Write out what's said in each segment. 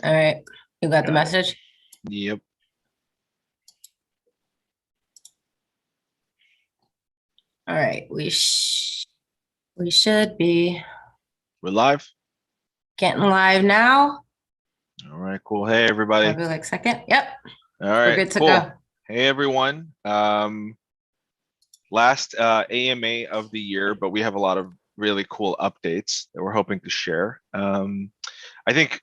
All right, you got the Got it. message? Yep. All right, we should be We're live. getting live now. All right, cool. Hey, everybody. Maybe like second. Yep, All we're right, good to cool. go. Hey, everyone. Last AMA of the year, but we have a lot of really cool updates that we're hoping to share. I think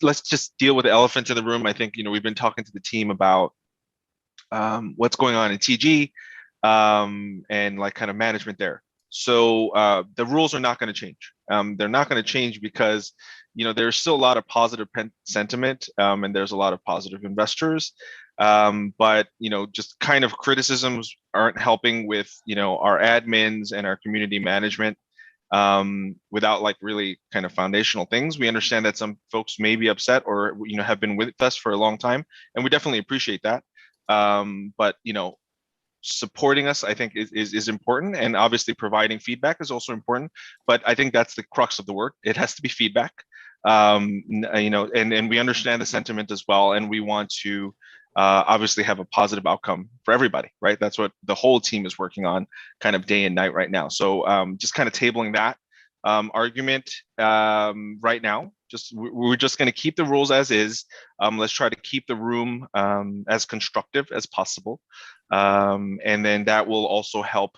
let's just deal with the elephant in the room. I think, we've been talking to the team about what's going on in TG and like kind of management there. So the rules are not going to change. They're not going to change because there's still a lot of positive sentiment and there's a lot of positive investors. But just kind of criticisms aren't helping with our admins and our community management without like really kind of foundational things. We understand that some folks may be upset or have been with us for a long time, and we definitely appreciate that. But supporting us, I think, is important, and obviously providing feedback is also important. But I think that's the crux of the work. It has to be feedback, and we understand the sentiment as well, and we want to obviously have a positive outcome for everybody, right? That's what the whole team is working on, kind of day and night right now. So just kind of tabling that argument right now. We're just going to keep the rules as is. Let's try to keep the room as constructive as possible. And then that will also help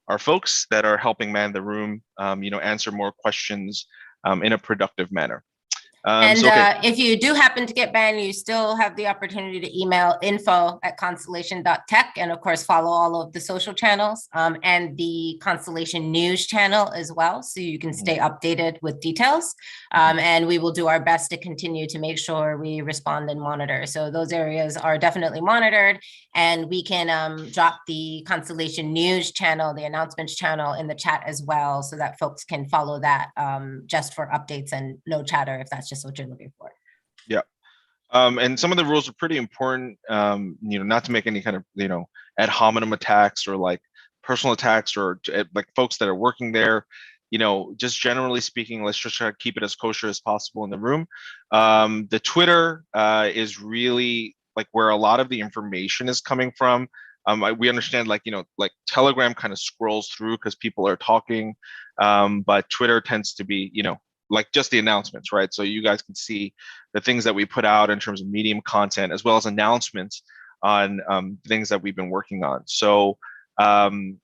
our folks that are helping man the room, answer more questions in a productive manner. And Okay. if you do happen to get banned, you still have the opportunity to email info@constellation.tech, and of course, follow all of the social channels and the Constellation News channel as well, so you can stay updated with details. And we will do our best to continue to make sure we respond and monitor. So those areas are definitely monitored, and we can drop the Constellation News channel, the announcements channel in the chat as well, so that folks can follow that just for updates and no chatter if that's just what you're looking for. Yeah. And some of the rules are pretty important, not to make any kind of, ad hominem attacks or like personal attacks or like folks that are working there. Just generally speaking, let's just try to keep it as kosher as possible in the room. The Twitter is really like where a lot of the information is coming from. We understand like Telegram kind of scrolls through because people are talking, but Twitter tends to be like just the announcements, right? So you guys can see the things that we put out in terms of Medium content as well as announcements on things that we've been working on. So the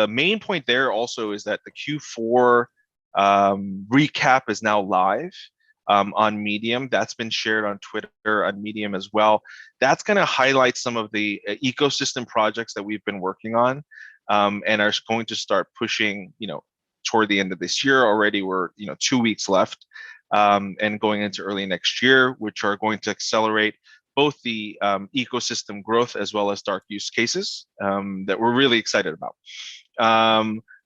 main point there also is that the Q4 recap is now live on Medium. That's been shared on Twitter, on Medium as well. That's going to highlight some of the ecosystem projects that we've been working on and are going to start pushing, toward the end of this year. Already we're 2 weeks left and going into early next year, which are going to accelerate both the ecosystem growth as well as dark use cases that we're really excited about.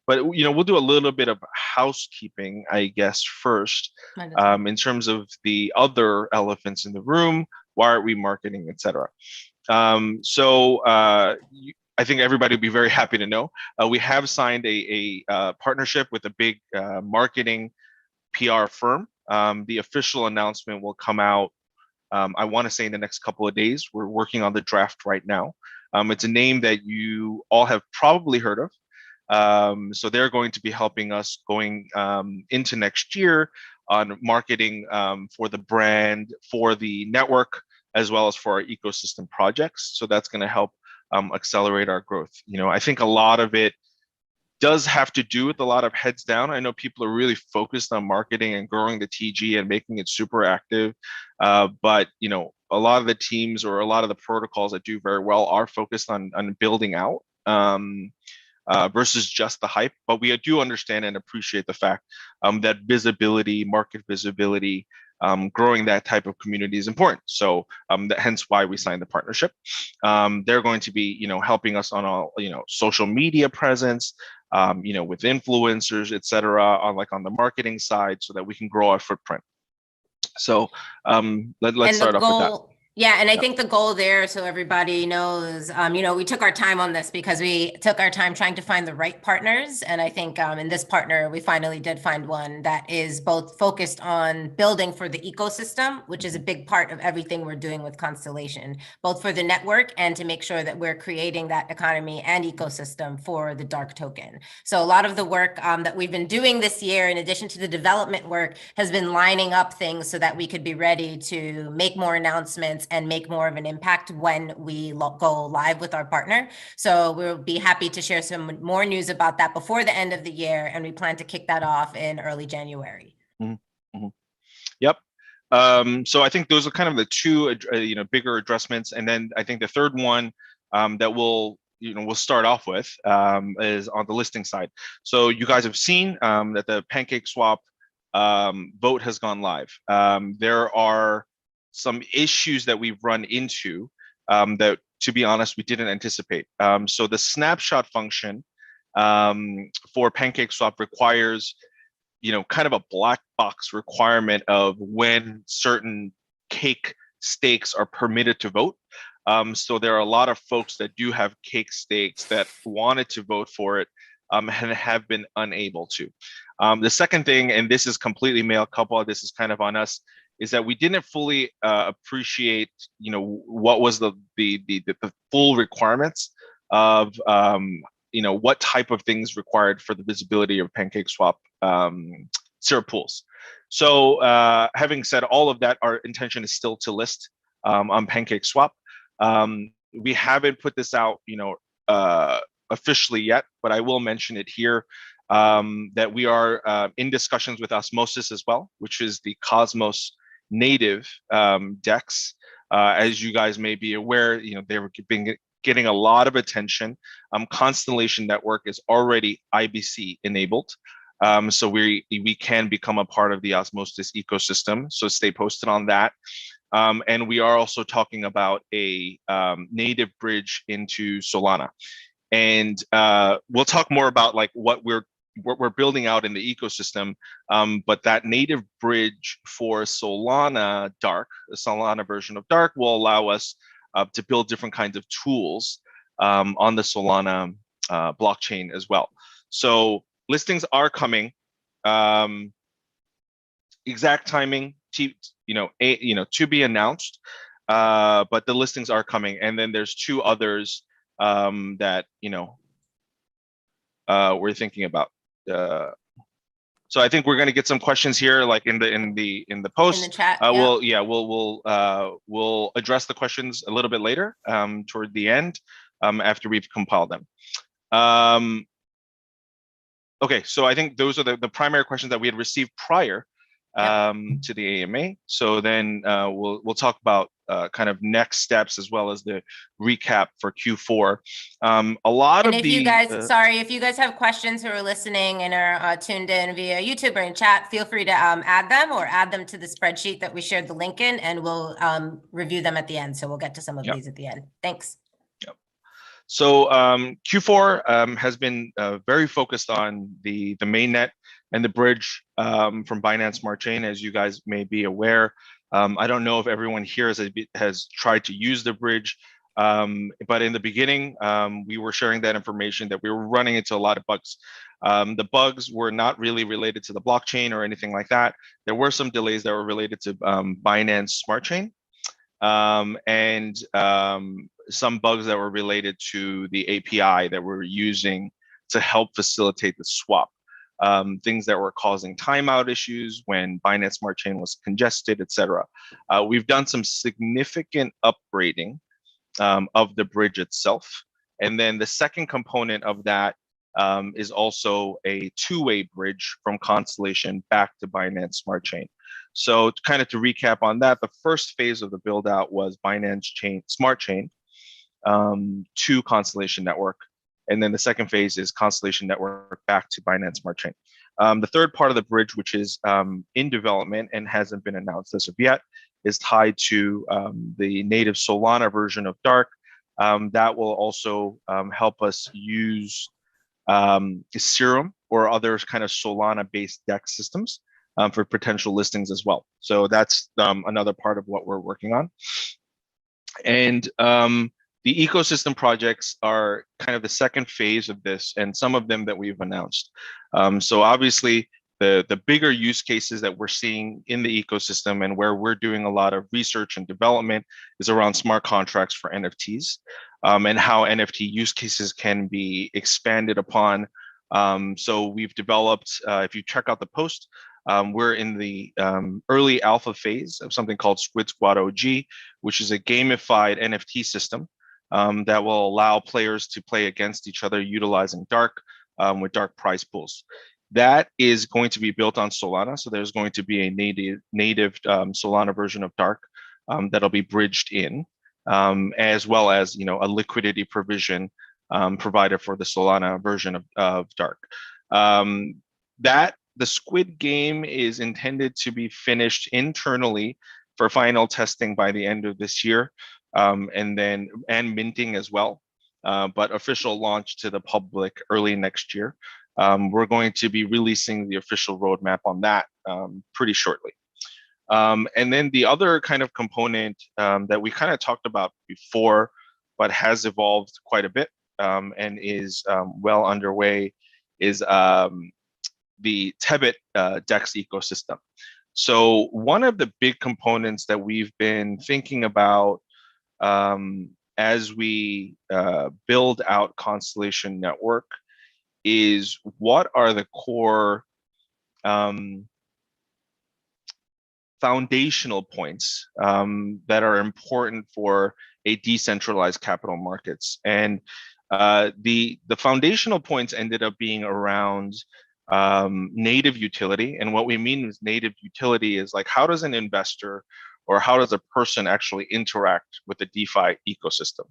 But we'll do a little bit of housekeeping, I guess, first in terms of the other elephants in the room. Why aren't we marketing, etc. I think everybody will be very happy to know we have signed a partnership with a big marketing PR firm. The official announcement will come out, I want to say, in the next couple of days. We're working on the draft right now. It's a name that you all have probably heard of. So they're going to be helping us going into next year on marketing for the brand, for the network, as well as for our ecosystem projects. So that's going to help accelerate our growth. I think a lot of it does have to do with a lot of heads down. I know people are really focused on marketing and growing the TG and making it super active. But a lot of the teams or a lot of the protocols that do very well are focused on building out versus just the hype. But we do understand and appreciate the fact that visibility, market visibility, growing that type of community is important. So hence why we signed the partnership. They're going to be, helping us on all, social media presence, with influencers, et cetera, on the marketing side so that we can grow our footprint. So let's start off with that. Yeah, and I think the goal there, so everybody knows, we took our time on this because we took our time trying to find the right partners. And I think in this partner, we finally did find one that is both focused on building for the ecosystem, which is a big part of everything we're doing with Constellation, both for the network and to make sure that we're creating that economy and ecosystem for the dark token. So a lot of the work that we've been doing this year, in addition to the development work, has been lining up things so that we could be ready to make more announcements and make more of an impact when we go live with our partner. So we'll be happy to share some more news about that before the end of the year, and we plan to kick that off in early January. Mm-hmm. Yep. So I think those are kind of the two, bigger adjustments, and then I think the third one that we'll start off with is on the listing side. So you guys have seen that the Pancake Swap vote has gone live. There are some issues that we've run into that, to be honest, we didn't anticipate. So the snapshot function for Pancake Swap requires, kind of a black box requirement of when certain cake stakes are permitted to vote. So there are a lot of folks that do have cake stakes that wanted to vote for it and have been unable to. The second thing, and this is completely male couple, this is kind of on us, is that we didn't fully appreciate, what was the full requirements of, what type of things required for the visibility of Pancake Swap syrup pools. So having said all of that, our intention is still to list on Pancake Swap. We haven't put this out, officially yet, but I will mention it here that we are in discussions with Osmosis as well, which is the Cosmos native DEX. As you guys may be aware, they were getting a lot of attention. Constellation Network is already IBC enabled. So we can become a part of the Osmosis ecosystem. So stay posted on that. And we are also talking about a native bridge into Solana. And we'll talk more about like what we're building out in the ecosystem. But that native bridge for Solana Dark, the Solana version of Dark, will allow us to build different kinds of tools on the Solana blockchain as well. So listings are coming. Exact timing to be announced, but the listings are coming. And then there's two others that we're thinking about. So I think we're going to get some questions here, like in the post. In the chat. We'll address the questions a little bit later, toward the end, after we've compiled them. Okay, so I think those are the primary questions that we had received prior to the AMA. So then we'll talk about kind of next steps as well as the recap for Q4. If you guys have questions who are listening and are tuned in via YouTube or in chat, feel free to add them to the spreadsheet that we shared the link in, and we'll review them at the end. So we'll get to some of these at the end. Thanks. So Q4 has been very focused on the mainnet and the bridge from Binance Smart Chain, as you guys may be aware. I don't know if everyone here has tried to use the bridge, but in the beginning, we were sharing that information that we were running into a lot of bugs. The bugs were not really related to the blockchain or anything like that. There were some delays that were related to Binance Smart Chain. And some bugs that were related to the API that we're using to help facilitate the swap. Things that were causing timeout issues when Binance Smart Chain was congested, etc. We've done some significant upgrading of the bridge itself. And then the second component of that is also a two-way bridge from Constellation back to Binance Smart Chain. So kind of to recap on that, the first phase of the build out was Binance Smart Chain to Constellation Network. And then the second phase is Constellation Network back to Binance Smart Chain. The third part of the bridge, which is in development and hasn't been announced as of yet, is tied to the native Solana version of Dark. That will also help us use Serum or other kind of Solana-based DEX systems for potential listings as well. So that's another part of what we're working on. And the ecosystem projects are kind of the second phase of this, and some of them that we've announced. So obviously, the bigger use cases that we're seeing in the ecosystem and where we're doing a lot of research and development is around smart contracts for NFTs, and how NFT use cases can be expanded upon. So we've developed, if you check out the post, we're in the early alpha phase of something called Squid Squad OG, which is a gamified NFT system that will allow players to play against each other utilizing Dark with Dark prize pools. That is going to be built on Solana. So there's going to be a native Solana version of Dark that'll be bridged in, as well as a liquidity provision provided for the Solana version of Dark. That the Squid game is intended to be finished internally for final testing by the end of this year, and minting as well, but official launch to the public early next year. We're going to be releasing the official roadmap on that pretty shortly. And then the other kind of component that we kind of talked about before, but has evolved quite a bit and is well underway, is the Tebit DEX ecosystem. So one of the big components that we've been thinking about as we build out Konstellation Network is what are the core foundational points that are important for a decentralized capital markets. And the foundational points ended up being around native utility. And what we mean with native utility is like, how does an investor or how does a person actually interact with the DeFi ecosystem?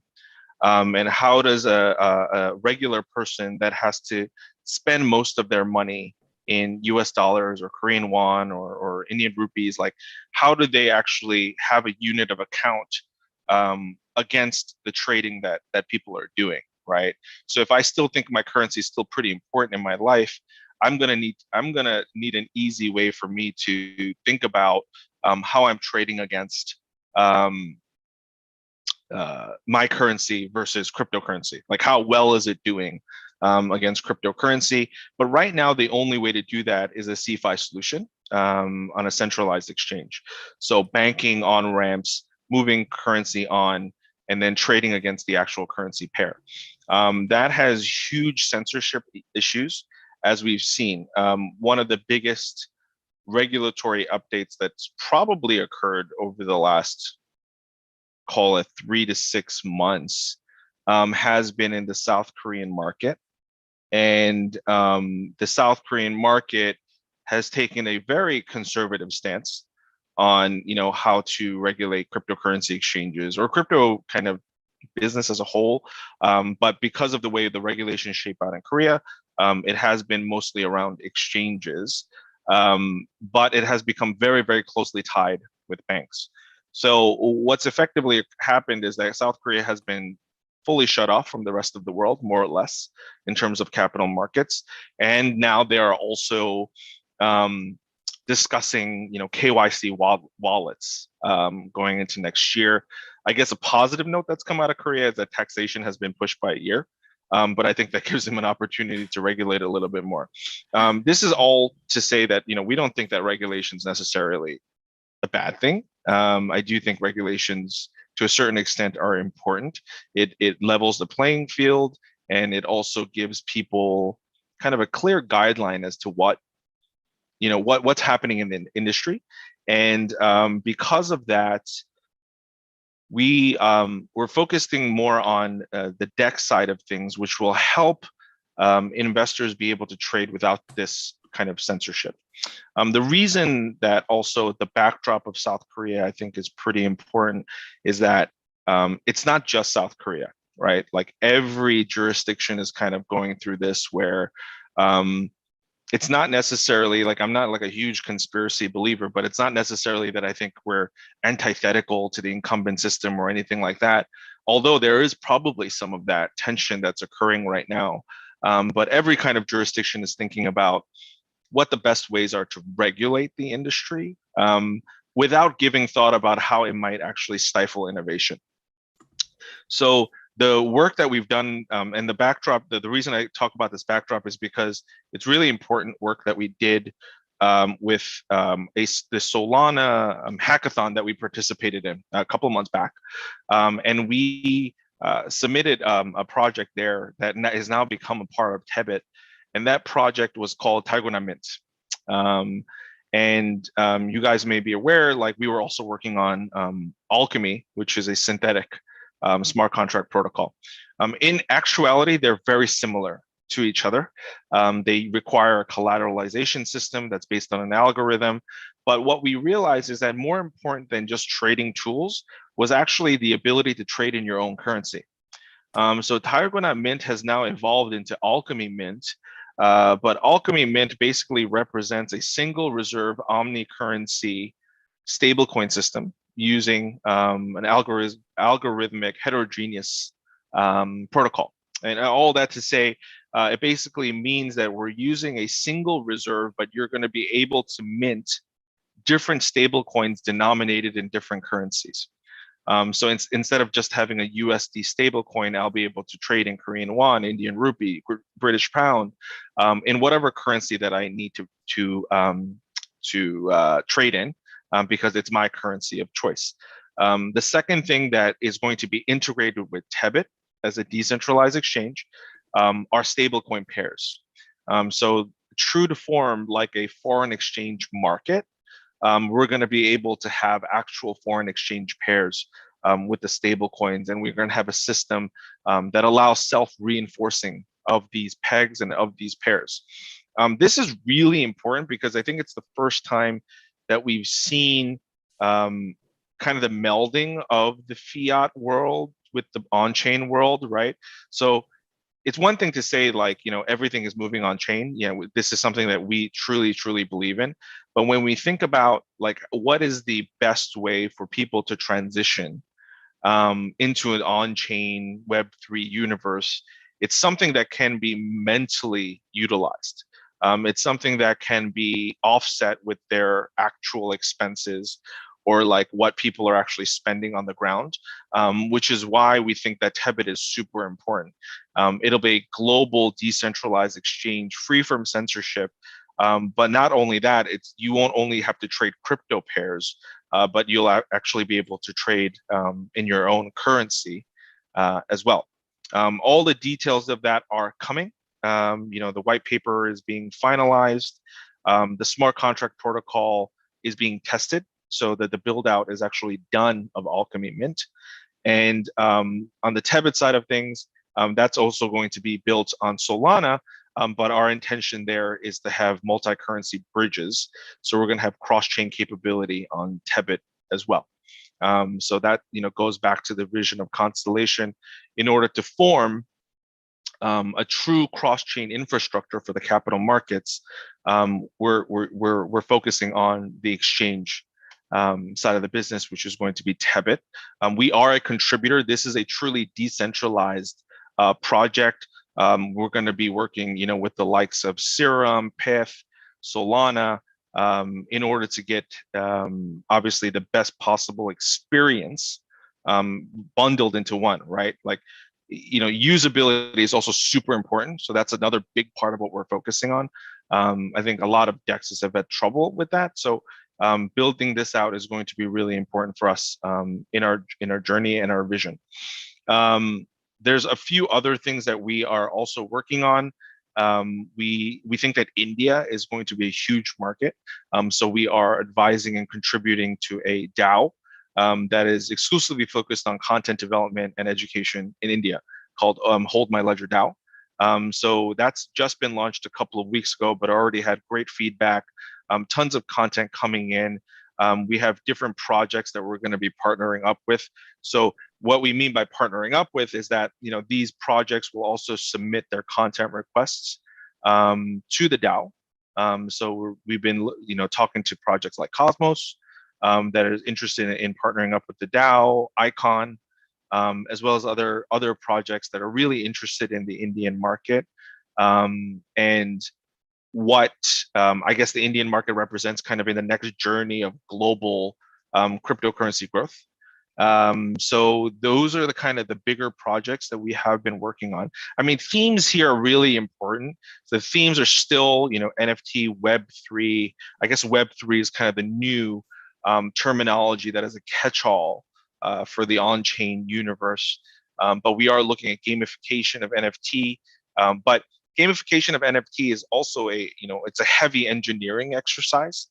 And how does a regular person that has to spend most of their money in US dollars or Korean won or Indian rupees, like how do they actually have a unit of account against the trading that people are doing, right? So if I still think my currency is still pretty important in my life, I'm gonna need an easy way for me to think about how I'm trading against my currency versus cryptocurrency. Like how well is it doing against cryptocurrency? But right now, the only way to do that is a CeFi solution on a centralized exchange. So banking on ramps, moving currency on, and then trading against the actual currency pair. That has huge censorship issues, as we've seen. One of the biggest regulatory updates that's probably occurred over the last, call it 3 to 6 months, has been in the South Korean market. And the South Korean market has taken a very conservative stance on how to regulate cryptocurrency exchanges or crypto kind of business as a whole. But because of the way the regulations shape out in Korea, it has been mostly around exchanges, but it has become very, very closely tied with banks. So what's effectively happened is that South Korea has been fully shut off from the rest of the world, more or less, in terms of capital markets. And now they are also discussing, KYC wallets going into next year. I guess a positive note that's come out of Korea is that taxation has been pushed by a year. But I think that gives them an opportunity to regulate a little bit more. This is all to say that, we don't think that regulation is necessarily a bad thing. I do think regulations to a certain extent are important. It levels the playing field, and it also gives people kind of a clear guideline as to what's happening in the industry. And because of that, we're focusing more on the DEX side of things, which will help investors be able to trade without this kind of censorship. The reason that also the backdrop of South Korea, I think, is pretty important is that it's not just South Korea, right? Like every jurisdiction is kind of going through this where it's not necessarily like I'm not like a huge conspiracy believer, but it's not necessarily that I think we're antithetical to the incumbent system or anything like that. Although there is probably some of that tension that's occurring right now. But every kind of jurisdiction is thinking about what the best ways are to regulate the industry without giving thought about how it might actually stifle innovation. So the work that we've done and the backdrop, the reason I talk about this backdrop is because it's really important work that we did with the Solana hackathon that we participated in a couple of months back. And we submitted a project there that has now become a part of Tebit. And that project was called Taiwan Mint. You guys may be aware, like we were also working on Alchemy, which is a synthetic smart contract protocol. In actuality, they're very similar to each other. They require a collateralization system that's based on an algorithm. But what we realized is that more important than just trading tools was actually the ability to trade in your own currency. So Taiwan Mint has now evolved into Alchemy Mint, but Alchemy Mint basically represents a single reserve omni-currency stablecoin system using an algorithmic heterogeneous protocol. And all that to say, it basically means that we're using a single reserve, but you're going to be able to mint different stablecoins denominated in different currencies. So instead of just having a USD stablecoin, I'll be able to trade in Korean won, Indian rupee, British pound, in whatever currency that I need to trade in, because it's my currency of choice. The second thing that is going to be integrated with Tebit as a decentralized exchange are stablecoin pairs. So true to form, like a foreign exchange market, we're going to be able to have actual foreign exchange pairs with the stable coins, and we're going to have a system that allows self-reinforcing of these pegs and of these pairs. This is really important because I think it's the first time that we've seen kind of the melding of the fiat world with the on-chain world, right? So it's one thing to say, like, everything is moving on chain. This is something that we truly, truly believe in. But when we think about, like, what is the best way for people to transition into an on-chain Web3 universe, it's something that can be mentally utilized. It's something that can be offset with their actual expenses, or like what people are actually spending on the ground, which is why we think that Tebit is super important. It'll be a global decentralized exchange free from censorship. But not only that, you won't only have to trade crypto pairs, but you'll actually be able to trade in your own currency as well. All the details of that are coming. The white paper is being finalized. The smart contract protocol is being tested so that the build out is actually done of Alchemy Mint. And on the Tebit side of things, that's also going to be built on Solana. But our intention there is to have multi-currency bridges. So we're going to have cross-chain capability on Tebit as well. So that goes back to the vision of Konstellation. In order to form a true cross-chain infrastructure for the capital markets, we're focusing on the exchange side of the business, which is going to be Tebit. We are a contributor. This is a truly decentralized project. We're going to be working, with the likes of Serum, Pith, Solana, in order to get obviously the best possible experience bundled into one, right? Like, usability is also super important. So that's another big part of what we're focusing on. I think a lot of DEXs have had trouble with that. So building this out is going to be really important for us in our journey and our vision. There's a few other things that we are also working on. We think that India is going to be a huge market. So we are advising and contributing to a DAO that is exclusively focused on content development and education in India, called Hold My Ledger DAO. So that's just been launched a couple of weeks ago, but already had great feedback, tons of content coming in. We have different projects that we're going to be partnering up with. So what we mean by partnering up with is that these projects will also submit their content requests to the DAO. So we've been talking to projects like Cosmos that is interested in partnering up with the DAO, Icon, as well as other projects that are really interested in the Indian market. And what I guess the Indian market represents kind of in the next journey of global cryptocurrency growth. So those are the kind of the bigger projects that we have been working on. I mean, themes here are really important. The themes are still, NFT, Web3. I guess Web3 is kind of the new terminology that is a catch-all for the on-chain universe. But we are looking at gamification of NFT. But gamification of NFT is also it's a heavy engineering exercise,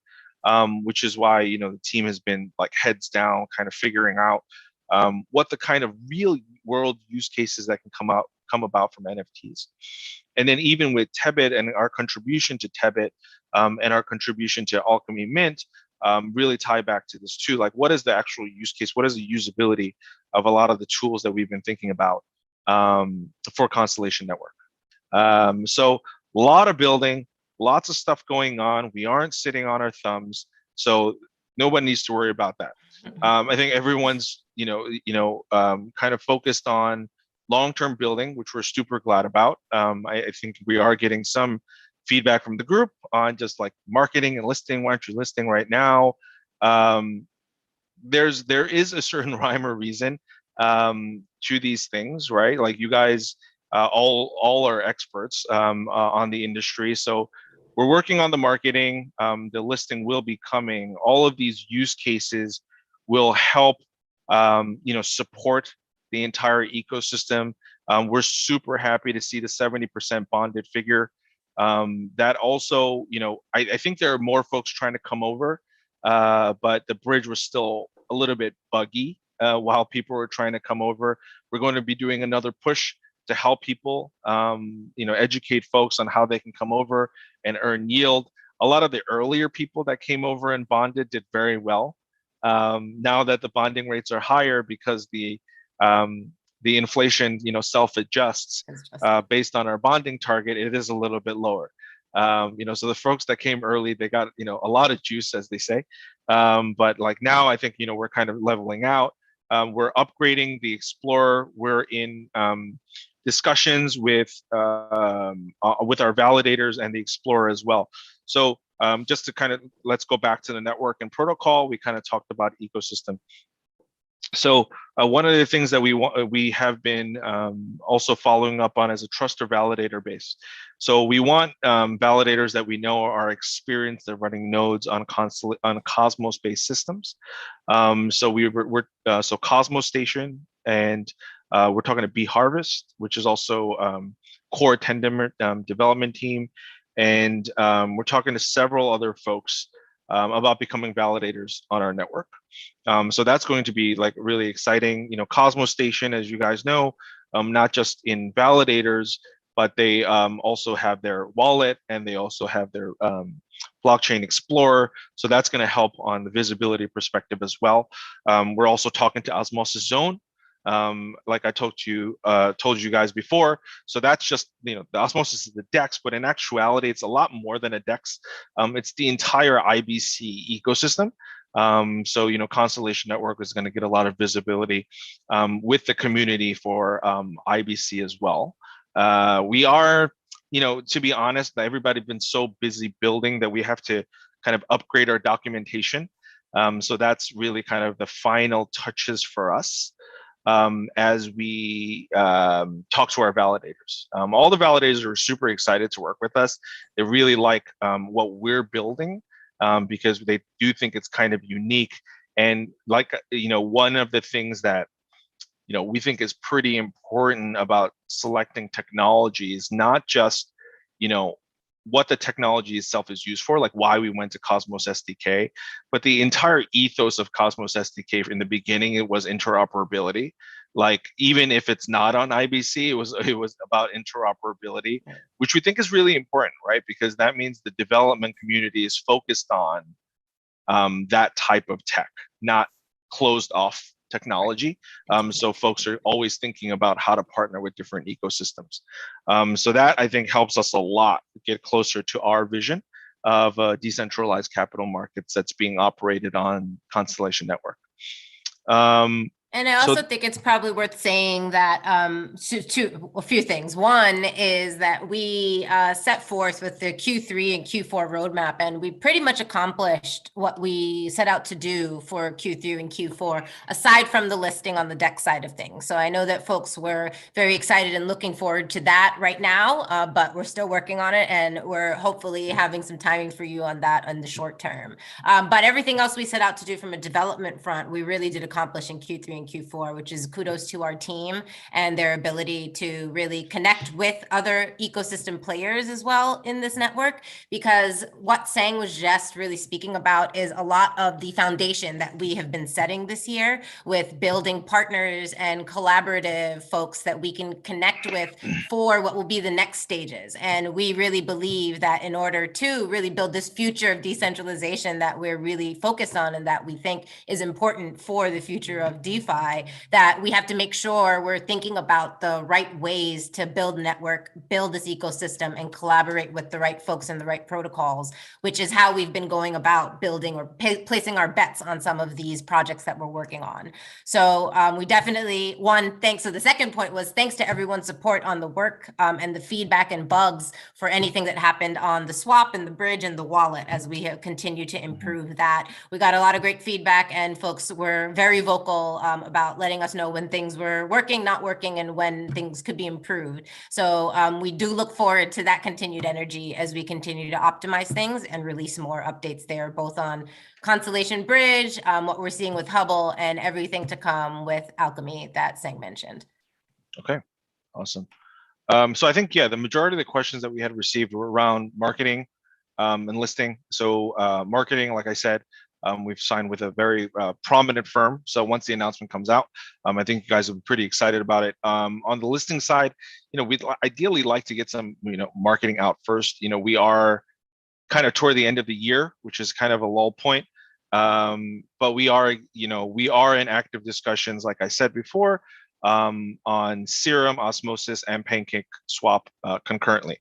which is why, the team has been like heads down, kind of figuring out what the kind of real world use cases that can come about from NFTs. And then even with Tebit and our contribution to Tebit and our contribution to Alchemy Mint, really tie back to this too. Like, what is the actual use case? What is the usability of a lot of the tools that we've been thinking about for Konstellation Network? So a lot of building, lots of stuff going on. We aren't sitting on our thumbs, so no one needs to worry about that. I think everyone's, kind of focused on long-term building, which we're super glad about. I think we are getting some feedback from the group on just like marketing and listing. Why aren't you listing right now? There is a certain rhyme or reason to these things, right? Like, you guys all are experts on the industry, so we're working on the marketing. The listing will be coming. All of these use cases will help support the entire ecosystem. We're super happy to see the 70% bonded figure. That also, I think there are more folks trying to come over, but the bridge was still a little bit buggy while people were trying to come over. We're going to be doing another push to help people, educate folks on how they can come over and earn yield. A lot of the earlier people that came over and bonded did very well. Now that the bonding rates are higher because the inflation, self-adjusts based on our bonding target, it is a little bit lower. So the folks that came early, they got, a lot of juice, as they say. But like now, I think, we're kind of leveling out. We're upgrading the Explorer. We're in discussions with our validators and the Explorer as well. So just to kind of, let's go back to the network and protocol. We kind of talked about ecosystem. So one of the things that we have been also following up on is a trust or validator base. So we want validators that we know are experienced at running nodes on Cosmos-based systems. So so Cosmos Station, and we're talking to bHarvest, which is also core development team, and we're talking to several other folks about becoming validators on our network. So that's going to be like really exciting. Cosmos Station, as you guys know, not just in validators, but they also have their wallet, and they also have their blockchain explorer. So that's going to help on the visibility perspective as well. We're also talking to Osmosis Zone, like I told you guys before. So that's just, the Osmosis is the DEX, but in actuality, it's a lot more than a DEX. It's the entire IBC ecosystem. So, Konstellation Network is going to get a lot of visibility with the community for IBC as well. We are, to be honest, everybody's been so busy building that we have to kind of upgrade our documentation. So that's really kind of the final touches for us as we talk to our validators. All the validators are super excited to work with us. They really like what we're building because they do think it's kind of unique. And like, one of the things that, we think is pretty important about selecting technology is not just, what the technology itself is used for, like why we went to Cosmos SDK, but the entire ethos of Cosmos SDK in the beginning, it was interoperability. Like, even if it's not on IBC, it was about interoperability, which we think is really important, right? Because that means the development community is focused on that type of tech, not closed off technology. So folks are always thinking about how to partner with different ecosystems. So that, I think, helps us a lot get closer to our vision of decentralized capital markets that's being operated on Konstellation Network. And I So also think it's probably worth saying that a few things. One is that we set forth with the Q3 and Q4 roadmap, and we pretty much accomplished what we set out to do for Q3 and Q4, aside from the listing on the deck side of things. So I know that folks were very excited and looking forward to that right now, but we're still working on it, and we're hopefully having some timing for you on that in the short term. But everything else we set out to do from a development front, we really did accomplish in Q3 and Q4, which is kudos to our team and their ability to really connect with other ecosystem players as well in this network. Because what Sang was just really speaking about is a lot of the foundation that we have been setting this year with building partners and collaborative folks that we can connect with for what will be the next stages. And we really believe that in order to really build this future of decentralization that we're really focused on and that we think is important for the future of DeFi, that we have to make sure we're thinking about the right ways to build network, build this ecosystem, and collaborate with the right folks and the right protocols, which is how we've been going about building or placing our bets on some of these projects that we're working on. So we definitely, thanks. So the second point was thanks to everyone's support on the work and the feedback and bugs for anything that happened on the swap and the bridge and the wallet as we have continued to improve that. We got a lot of great feedback, and folks were very vocal about letting us know when things were working, not working, and when things could be improved. So we do look forward to that continued energy as we continue to optimize things and release more updates there, both on Konstellation Bridge, what we're seeing with Hubble, and everything to come with Alchemy that Sang mentioned. okay, awesome. So I think, yeah, the majority of the questions that we had received were around marketing and listing. So marketing, like I said, we've signed with a very prominent firm. So once the announcement comes out, I think you guys will be pretty excited about it. On the listing side, we'd ideally like to get some, marketing out first. We are kind of toward the end of the year, which is kind of a lull point. But we are in active discussions, like I said before, on Serum, Osmosis, and Pancake Swap concurrently.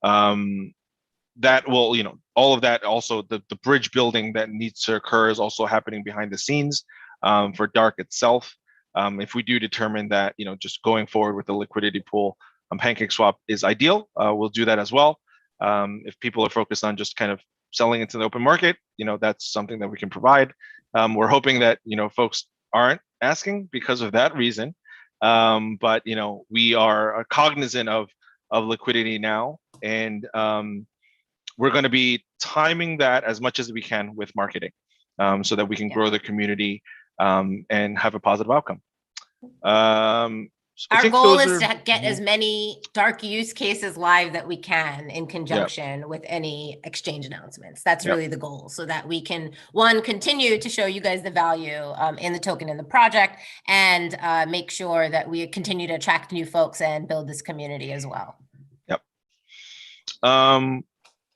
That will, all of that, also the bridge building that needs to occur is also happening behind the scenes for Dark itself. If we do determine that, just going forward with the liquidity pool on Pancake Swap is ideal, we'll do that as well. If people are focused on just kind of selling into the open market, that's something that we can provide. We're hoping that, folks aren't asking because of that reason. But, we are cognizant of liquidity now, and we're going to be timing that as much as we can with marketing so that we can grow the community and have a positive outcome. Our goal is to get as many dark use cases live that we can in conjunction with any exchange announcements. That's really the goal, so that we can, one, continue to show you guys the value in the token and the project, and make sure that we continue to attract new folks and build this community as well. Yep.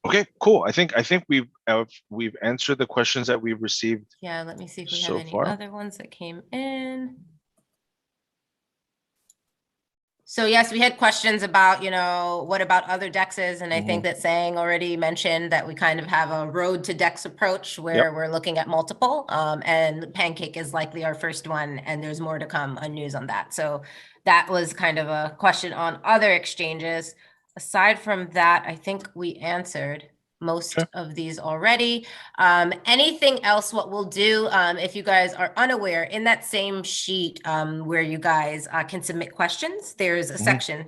Okay, cool. I think we've answered the questions that we've received. Yeah, let me see if we have any other ones that came in. So yes, we had questions about, what about other DEXs? And I think that Sang already mentioned that we kind of have a road to DEX approach where we're looking at multiple, and Pancake is likely our first one, and there's more to come on news on that. So that was kind of a question on other exchanges. Aside from that, I think we answered most of these already. Anything else, what we'll do, if you guys are unaware, in that same sheet where you guys can submit questions, there's a section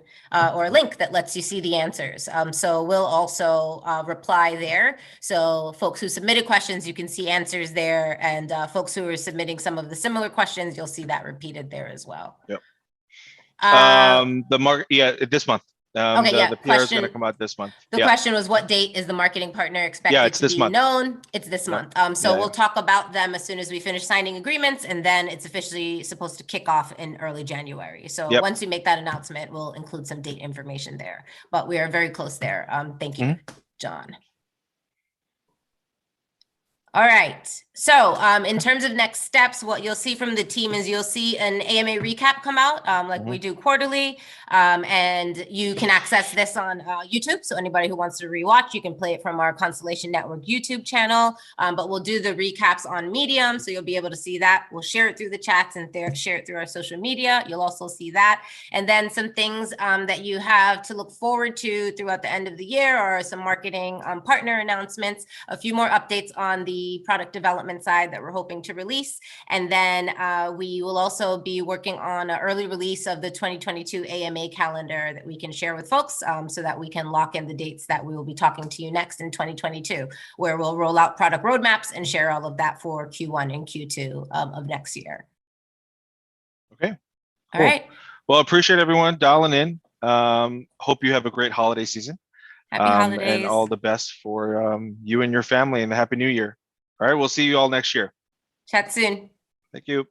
or a link that lets you see the answers. So we'll also reply there. So folks who submitted questions, you can see answers there, and folks who are submitting some of the similar questions, you'll see that repeated there as well. Yep. This month. The PR is going to come out this month. The question was, what date is the marketing partner expected to be known? It's this month. So we'll talk about them as soon as we finish signing agreements, and then it's officially supposed to kick off in early January. So once we make that announcement, we'll include some date information there. But we are very close there. Thank you, John. All right. So in terms of next steps, what you'll see from the team is you'll see an AMA recap come out like we do quarterly. And you can access this on YouTube. So anybody who wants to rewatch, you can play it from our Konstellation Network YouTube channel. But we'll do the recaps on Medium. So you'll be able to see that. We'll share it through the chats and share it through our social media. You'll also see that. And then some things that you have to look forward to throughout the end of the year are some marketing partner announcements, a few more updates on the product development side that we're hoping to release. And then we will also be working on an early release of the 2022 AMA calendar that we can share with folks so that we can lock in the dates that we will be talking to you next in 2022, where we'll roll out product roadmaps and share all of that for Q1 and Q2 of next year. Okay. All right. Well, appreciate everyone dialing in. Hope you have a great holiday season. Happy holidays. And all the best for you and your family, and a Happy New Year. All right, we'll see you all next year. Chat soon. Thank you.